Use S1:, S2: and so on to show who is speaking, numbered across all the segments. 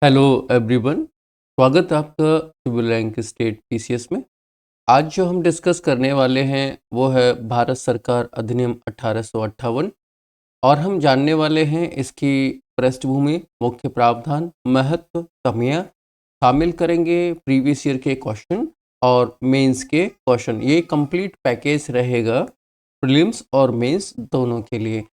S1: Hello everyone. स्वागत है आपका सिविल रैंक स्टेट पीसीएस में। आज जो हम डिस्कस करने वाले हैं वो है भारत सरकार अधिनियम 1858 और हम जानने वाले हैं इसकी पृष्ठभूमि, मुख्य प्रावधान, महत्व, कमियां, शामिल करेंगे प्रीवियस ईयर के क्वेश्चन और मेंस के क्वेश्चन। ये कंप्लीट पैकेज रहेगा प्रीलिम्स और मेंस दोनों के लिए।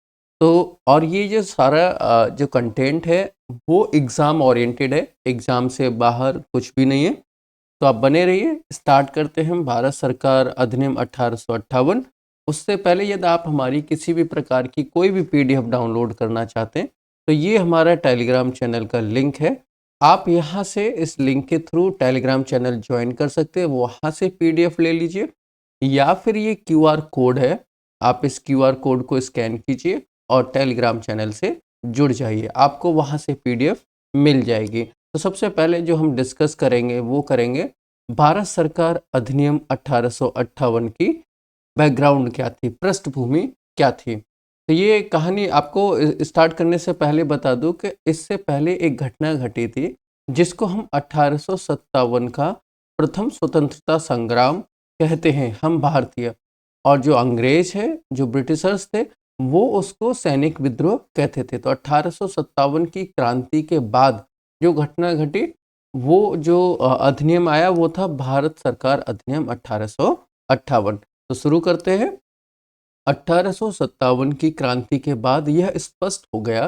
S1: तो और ये जो सारा जो कंटेंट है वो एग्ज़ाम ओरिएंटेड है, एग्ज़ाम से बाहर कुछ भी नहीं है। तो आप बने रहिए। स्टार्ट करते हैं हम भारत सरकार अधिनियम 1858। उससे पहले यदि आप हमारी किसी भी प्रकार की कोई भी पीडीएफ डाउनलोड करना चाहते हैं तो ये हमारा टेलीग्राम चैनल का लिंक है। आप यहाँ से इस लिंक के थ्रू टेलीग्राम चैनल ज्वाइन कर सकते हैं, वहाँ से पीडीएफ ले लीजिए, या फिर ये क्यूआर कोड है, आप इस क्यूआर कोड को स्कैन कीजिए और टेलीग्राम चैनल से जुड़ जाइए, आपको वहाँ से पीडीएफ मिल जाएगी। तो सबसे पहले जो हम डिस्कस करेंगे वो करेंगे भारत सरकार अधिनियम 1858 की बैकग्राउंड क्या थी, पृष्ठभूमि क्या थी। तो ये कहानी आपको स्टार्ट करने से पहले बता दूं कि इससे पहले एक घटना घटी थी जिसको हम 1857 का प्रथम स्वतंत्रता संग्राम कहते हैं हम भारतीय, और जो अंग्रेज है, जो ब्रिटिशर्स थे, वो उसको सैनिक विद्रोह कहते थे। तो 1857 की क्रांति के बाद जो घटना घटी, वो जो अधिनियम आया वो था भारत सरकार अधिनियम 1858। तो शुरू करते हैं। 1857 की क्रांति के बाद यह स्पष्ट हो गया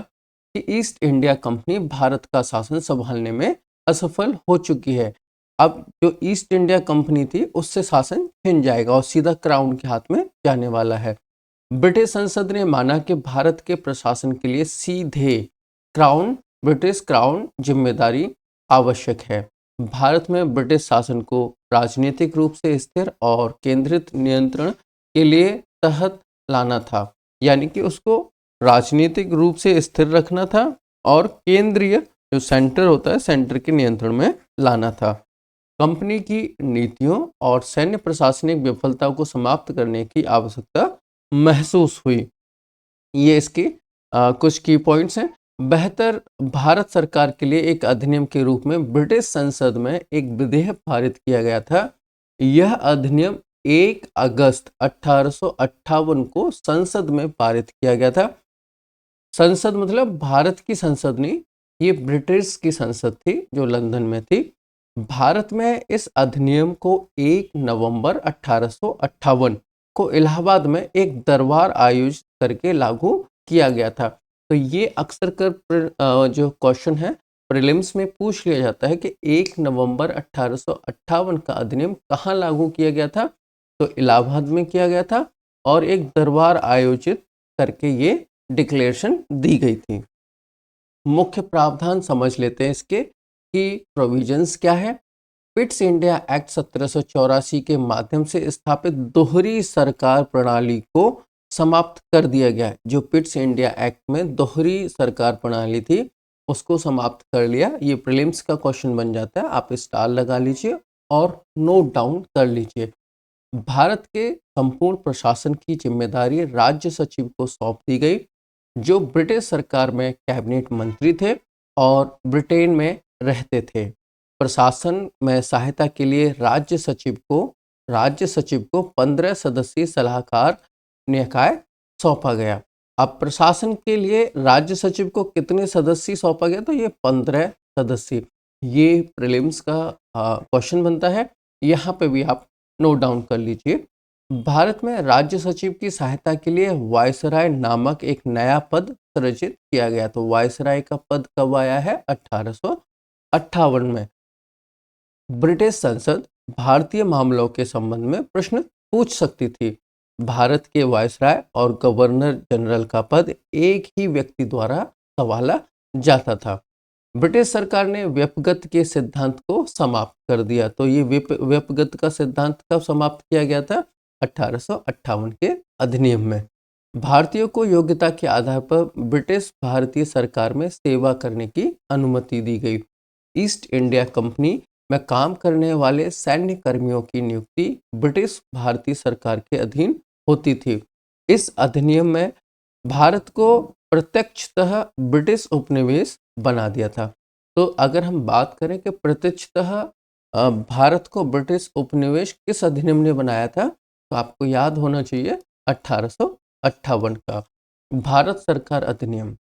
S1: कि ईस्ट इंडिया कंपनी भारत का शासन संभालने में असफल हो चुकी है। अब जो ईस्ट इंडिया कंपनी थी उससे शासन छिन जाएगा और सीधा क्राउन के हाथ में जाने वाला है। ब्रिटिश संसद ने माना कि भारत के प्रशासन के लिए सीधे क्राउन, ब्रिटिश क्राउन जिम्मेदारी आवश्यक है। भारत में ब्रिटिश शासन को राजनीतिक रूप से स्थिर और केंद्रित नियंत्रण के लिए तहत लाना था, यानी कि उसको राजनीतिक रूप से स्थिर रखना था और केंद्रीय जो सेंटर होता है, सेंटर के नियंत्रण में लाना था। कंपनी की नीतियों और सैन्य प्रशासनिक विफलता को समाप्त करने की आवश्यकता महसूस हुई। ये इसकी कुछ की पॉइंट्स हैं। बेहतर भारत सरकार के लिए एक अधिनियम के रूप में ब्रिटिश संसद में एक विधेयक पारित किया गया था। यह अधिनियम 1 अगस्त 1858 को संसद में पारित किया गया था। संसद मतलब भारत की संसद नहीं, ये ब्रिटिश की संसद थी जो लंदन में थी। भारत में इस अधिनियम को 1 नवंबर 1858 को इलाहाबाद में एक दरबार आयोजित करके लागू किया गया था। तो ये अक्सर कर जो क्वेश्चन है प्रीलिम्स में पूछ लिया जाता है कि 1 नवंबर 1858 का अधिनियम कहाँ लागू किया गया था। तो इलाहाबाद में किया गया था और एक दरबार आयोजित करके ये डिक्लेरेशन दी गई थी। मुख्य प्रावधान समझ लेते हैं इसके कि प्रोविजंस क्या है। पिट्स इंडिया एक्ट 1784 के माध्यम से स्थापित दोहरी सरकार प्रणाली को समाप्त कर दिया गया है। जो पिट्स इंडिया एक्ट में दोहरी सरकार प्रणाली थी उसको समाप्त कर लिया। ये प्रीलिम्स का क्वेश्चन बन जाता है, आप स्टार लगा लीजिए और नोट डाउन कर लीजिए। भारत के संपूर्ण प्रशासन की जिम्मेदारी राज्य सचिव को सौंप दी गई, जो ब्रिटिश सरकार में कैबिनेट मंत्री थे और ब्रिटेन में रहते थे। प्रशासन में सहायता के लिए राज्य सचिव को 15 सदस्यीय सलाहकार निकाय सौंपा गया। अब प्रशासन के लिए राज्य सचिव को कितने सदस्य सौंपा गया, तो ये 15 सदस्य। ये प्रीलिम्स का क्वेश्चन बनता है, यहाँ पे भी आप नोट डाउन कर लीजिए। भारत में राज्य सचिव की सहायता के लिए वायसराय नामक एक नया पद सृजित किया गया। तो वायसराय का पद कब आया है? 1858 में। ब्रिटिश संसद भारतीय मामलों के संबंध में प्रश्न पूछ सकती थी। भारत के वायसराय और गवर्नर जनरल का पद एक ही व्यक्ति द्वारा संभाला जाता था। ब्रिटिश सरकार ने व्यपगत के सिद्धांत को समाप्त कर दिया। तो ये व्यपगत का सिद्धांत कब समाप्त किया गया था? 1858 के अधिनियम में। भारतीयों को योग्यता के आधार पर ब्रिटिश भारतीय सरकार में सेवा करने की अनुमति दी गई। ईस्ट इंडिया कंपनी में काम करने वाले सैन्य कर्मियों की नियुक्ति ब्रिटिश भारतीय सरकार के अधीन होती थी। इस अधिनियम में भारत को प्रत्यक्षतः ब्रिटिश उपनिवेश बना दिया था। तो अगर हम बात करें कि प्रत्यक्षतः भारत को ब्रिटिश उपनिवेश किस अधिनियम ने बनाया था, तो आपको याद होना चाहिए 1858 का भारत सरकार अधिनियम।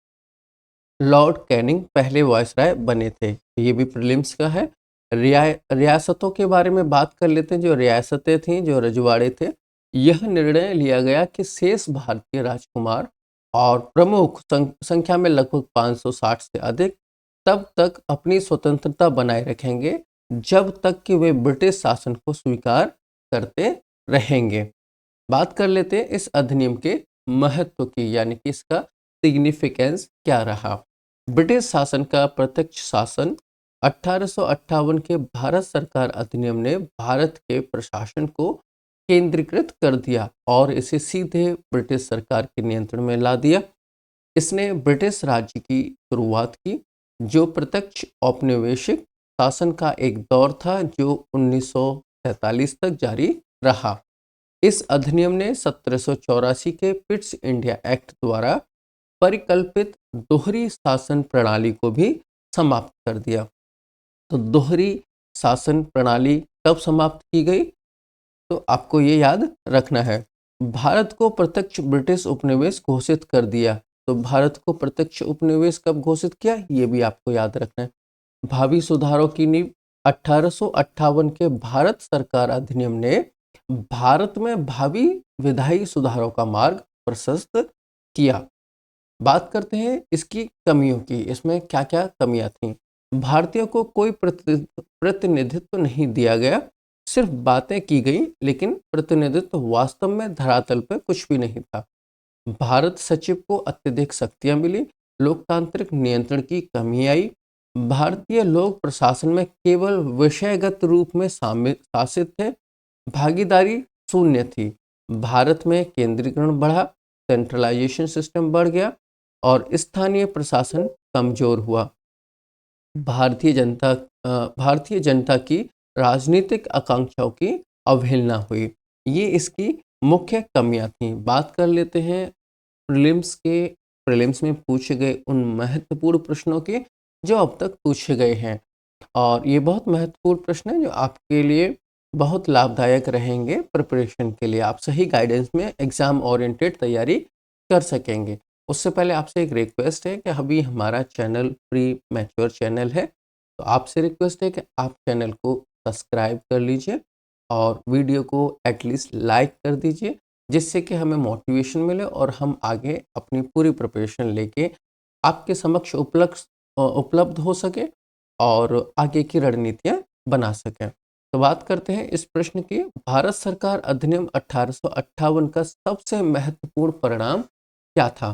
S1: लॉर्ड कैनिंग पहले वायसराय बने थे। ये भी प्रीलिम्स का है। रियासतों के बारे में बात कर लेते हैं। जो रियासतें थीं, जो रजवाड़े थे, यह निर्णय लिया गया कि शेष भारतीय राजकुमार और प्रमुख संख्या में लगभग 560 से अधिक तब तक अपनी स्वतंत्रता बनाए रखेंगे जब तक कि वे ब्रिटिश शासन को स्वीकार करते रहेंगे। बात कर लेते हैं इस अधिनियम के महत्व की, यानी कि इसका सिग्निफिकेंस क्या रहा। ब्रिटिश शासन का प्रत्यक्ष शासन 1858 के भारत सरकार अधिनियम ने भारत के प्रशासन को केंद्रीकृत कर दिया और इसे सीधे ब्रिटिश सरकार के नियंत्रण में ला दिया। इसने ब्रिटिश राज्य की शुरुआत की, जो प्रत्यक्ष औपनिवेशिक शासन का एक दौर था जो 1947 तक जारी रहा। इस अधिनियम ने 1784 के पिट्स इंडिया एक्ट द्वारा परिकल्पित दोहरी शासन प्रणाली को भी समाप्त कर दिया। तो दोहरी शासन प्रणाली कब समाप्त की गई, तो आपको ये याद रखना है। भारत को प्रत्यक्ष ब्रिटिश उपनिवेश घोषित कर दिया। तो भारत को प्रत्यक्ष उपनिवेश कब घोषित किया, ये भी आपको याद रखना है। भावी सुधारों की नींव 1858 के भारत सरकार अधिनियम ने भारत में भावी विधायी सुधारों का मार्ग प्रशस्त किया। बात करते हैं इसकी कमियों की। इसमें क्या क्या कमियां थीं। भारतीयों को कोई प्रतिनिधित्व नहीं दिया गया, सिर्फ बातें की गई, लेकिन प्रतिनिधित्व वास्तव में धरातल पर कुछ भी नहीं था। भारत सचिव को अत्यधिक शक्तियां मिली, लोकतांत्रिक नियंत्रण की कमी आई, भारतीय लोग प्रशासन में केवल विषयगत रूप में शासित थे, भागीदारी शून्य थी, भारत में केंद्रीकरण बढ़ा, सेंट्रलाइजेशन सिस्टम बढ़ गया और स्थानीय प्रशासन कमजोर हुआ। भारतीय जनता की राजनीतिक आकांक्षाओं की अवहेलना हुई। ये इसकी मुख्य कमियां थीं। बात कर लेते हैं प्रीलिम्स में पूछे गए उन महत्वपूर्ण प्रश्नों के जो अब तक पूछे गए हैं, और ये बहुत महत्वपूर्ण प्रश्न है जो आपके लिए बहुत लाभदायक रहेंगे प्रिपरेशन के लिए। आप सही गाइडेंस में एग्जाम ओरिएंटेड तैयारी कर सकेंगे। उससे पहले आपसे एक रिक्वेस्ट है कि अभी हमारा चैनल प्री मैच्योर चैनल है, तो आपसे रिक्वेस्ट है कि आप चैनल को सब्सक्राइब कर लीजिए और वीडियो को एटलीस्ट लाइक कर दीजिए, जिससे कि हमें मोटिवेशन मिले और हम आगे अपनी पूरी प्रिपरेशन लेके आपके समक्ष उपलब्ध हो सके और आगे की रणनीतियाँ बना सकें। तो बात करते हैं इस प्रश्न की। भारत सरकार अधिनियम 1858 का सबसे महत्वपूर्ण परिणाम क्या था?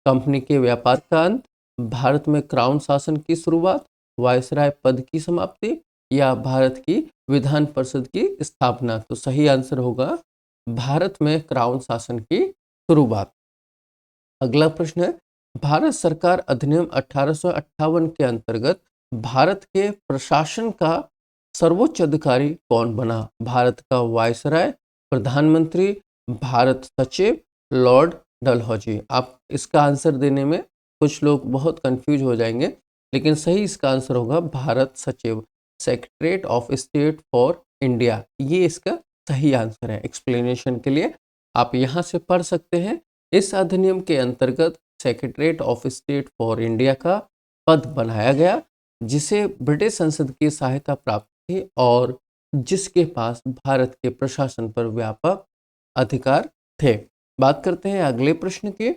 S1: कंपनी के व्यापार का अंत, भारत में क्राउन शासन की शुरुआत, वायसराय पद की समाप्ति या भारत की विधान परिषद की स्थापना? तो सही आंसर होगा भारत में क्राउन शासन की शुरुआत। अगला प्रश्न है, भारत सरकार अधिनियम 1858 के अंतर्गत भारत के प्रशासन का सर्वोच्च अधिकारी कौन बना? भारत का वायसराय, प्रधानमंत्री, भारत सचिव, लॉर्ड डलहौजी? आप इसका आंसर देने में कुछ लोग बहुत कंफ्यूज हो जाएंगे, लेकिन सही इसका आंसर होगा भारत सचिव, secretariat of state for India. ये इसका सही आंसर है। एक्सप्लेनेशन के लिए आप यहाँ से पढ़ सकते हैं। इस अधिनियम के अंतर्गत secretariat of state for India का पद बनाया गया, जिसे ब्रिटिश संसद की सहायता प्राप्त थी और जिसके पास भारत के प्रशासन पर व्यापक अधिकार थे। बात करते हैं अगले प्रश्न की।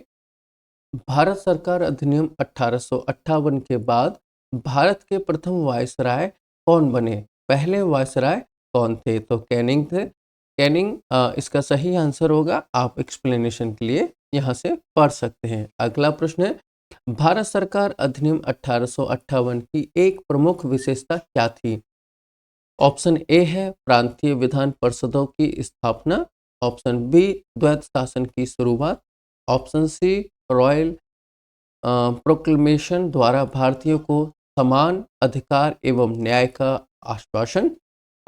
S1: भारत सरकार अधिनियम 1858 के बाद भारत के प्रथम वायसराय कौन बने? पहले वायसराय कौन थे? तो कैनिंग थे। कैनिंग इसका सही आंसर होगा। आप एक्सप्लेनेशन के लिए यहाँ से पढ़ सकते हैं। अगला प्रश्न है, भारत सरकार अधिनियम 1858 की एक प्रमुख विशेषता क्या थी? ऑप्शन ए है प्रांतीय विधान परिषदों की स्थापना, ऑप्शन बी द्वैत शासन की शुरुआत, ऑप्शन सी रॉयल प्रोक्लेमेशन द्वारा भारतीयों को समान अधिकार एवं न्याय का आश्वासन,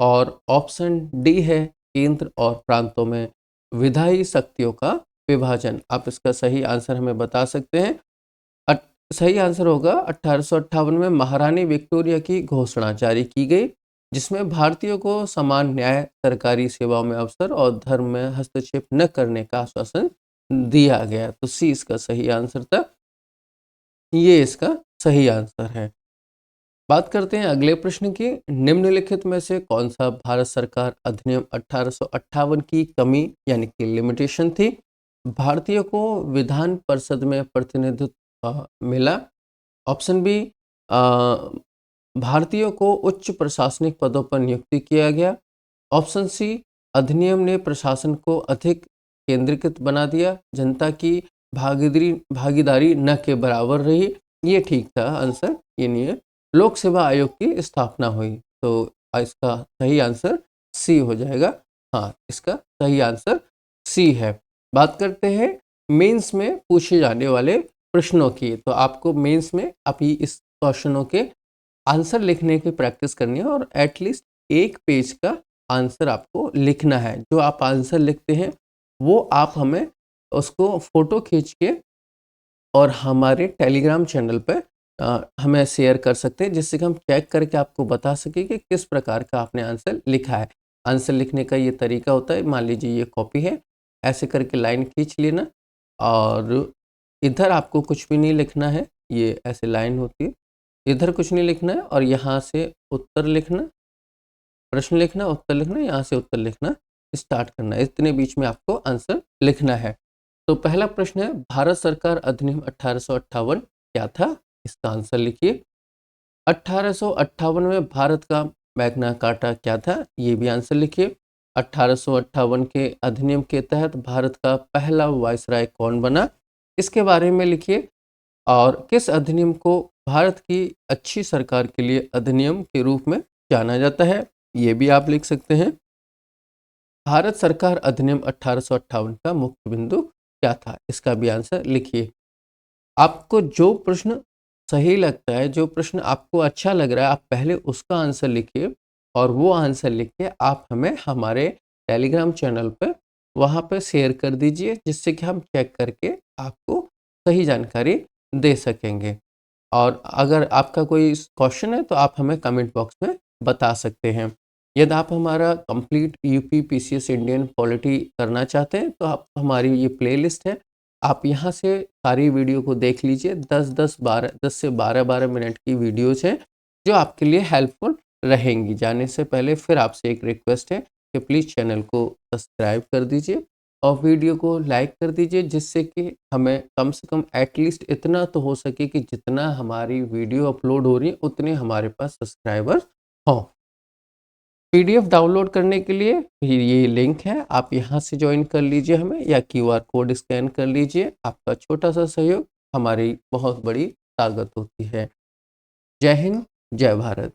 S1: और ऑप्शन डी है केंद्र और प्रांतों में विधायी शक्तियों का विभाजन। आप इसका सही आंसर हमें बता सकते हैं। सही आंसर होगा 1858 में महारानी विक्टोरिया की घोषणा जारी की गई, जिसमें भारतीयों को समान न्याय, सरकारी सेवाओं में अवसर और धर्म में हस्तक्षेप न करने का आश्वासन दिया गया। तो सी इसका सही आंसर था, ये इसका सही आंसर है। बात करते हैं अगले प्रश्न की। निम्नलिखित में से कौन सा भारत सरकार अधिनियम 1858 की कमी यानी कि लिमिटेशन थी? भारतीयों को विधान परिषद में प्रतिनिधित्व मिला। ऑप्शन बी, भारतीयों को उच्च प्रशासनिक पदों पर नियुक्ति किया गया। ऑप्शन सी, अधिनियम ने प्रशासन को अधिक केंद्रीकृत बना दिया, जनता की भागीदारी न के बराबर रही। ये ठीक था आंसर, ये नहीं है। लोक सेवा आयोग की स्थापना हुई। तो इसका सही आंसर सी हो जाएगा। हाँ, इसका सही आंसर सी है। बात करते हैं मेंस में पूछे जाने वाले प्रश्नों की। तो आपको मेंस में अभी इस क्वेश्चनों के आंसर लिखने की प्रैक्टिस करनी है और एटलीस्ट एक पेज का आंसर आपको लिखना है। जो आप आंसर लिखते हैं वो आप हमें उसको फोटो खींच के और हमारे टेलीग्राम चैनल पे हमें शेयर कर सकते हैं, जिससे कि हम चेक करके आपको बता सकें कि किस प्रकार का आपने आंसर लिखा है। आंसर लिखने का ये तरीका होता है, मान लीजिए ये कॉपी है, ऐसे करके लाइन खींच लेना और इधर आपको कुछ भी नहीं लिखना है, ये ऐसे लाइन होती है, इधर कुछ नहीं लिखना है और यहाँ से उत्तर लिखना, प्रश्न लिखना, उत्तर लिखना, यहाँ से उत्तर लिखना स्टार्ट करना। इतने बीच में आपको आंसर लिखना है। तो पहला प्रश्न है, भारत सरकार अधिनियम 1858 क्या था? इसका आंसर लिखिए। 1858 में भारत का मैग्ना कार्टा क्या था? ये भी आंसर लिखिए। 1858 के अधिनियम के तहत भारत का पहला वायसराय कौन बना? इसके बारे में लिखिए। और किस अधिनियम को भारत की अच्छी सरकार के लिए अधिनियम के रूप में जाना जाता है? ये भी आप लिख सकते हैं। भारत सरकार अधिनियम 1858 का मुख्य बिंदु क्या था? इसका भी आंसर लिखिए। आपको जो प्रश्न सही लगता है, जो प्रश्न आपको अच्छा लग रहा है, आप पहले उसका आंसर लिखिए और वो आंसर लिख के आप हमें हमारे टेलीग्राम चैनल पे वहाँ पे शेयर कर दीजिए, जिससे कि हम चेक करके आपको सही जानकारी दे सकेंगे। और अगर आपका कोई क्वेश्चन है तो आप हमें कमेंट बॉक्स में बता सकते हैं। यदि आप हमारा complete UP PCS Indian polity करना चाहते हैं तो आप हमारी ये प्लेलिस्ट है, आप यहाँ से सारी वीडियो को देख लीजिए। 10 से 12 मिनट की वीडियोज़ हैं जो आपके लिए हेल्पफुल रहेंगी। जाने से पहले फिर आपसे एक रिक्वेस्ट है कि प्लीज़ चैनल को सब्सक्राइब कर दीजिए और वीडियो को लाइक कर दीजिए, जिससे कि हमें कम से कम एटलीस्ट इतना तो हो सके कि जितना हमारी वीडियो अपलोड हो रही है उतने हमारे पास सब्सक्राइबर्स हों। पीडीएफ डाउनलोड करने के लिए ये लिंक है, आप यहाँ से ज्वाइन कर लीजिए हमें, या क्यूआर कोड स्कैन कर लीजिए। आपका छोटा सा सहयोग हमारी बहुत बड़ी ताकत होती है। जय हिंद, जय भारत।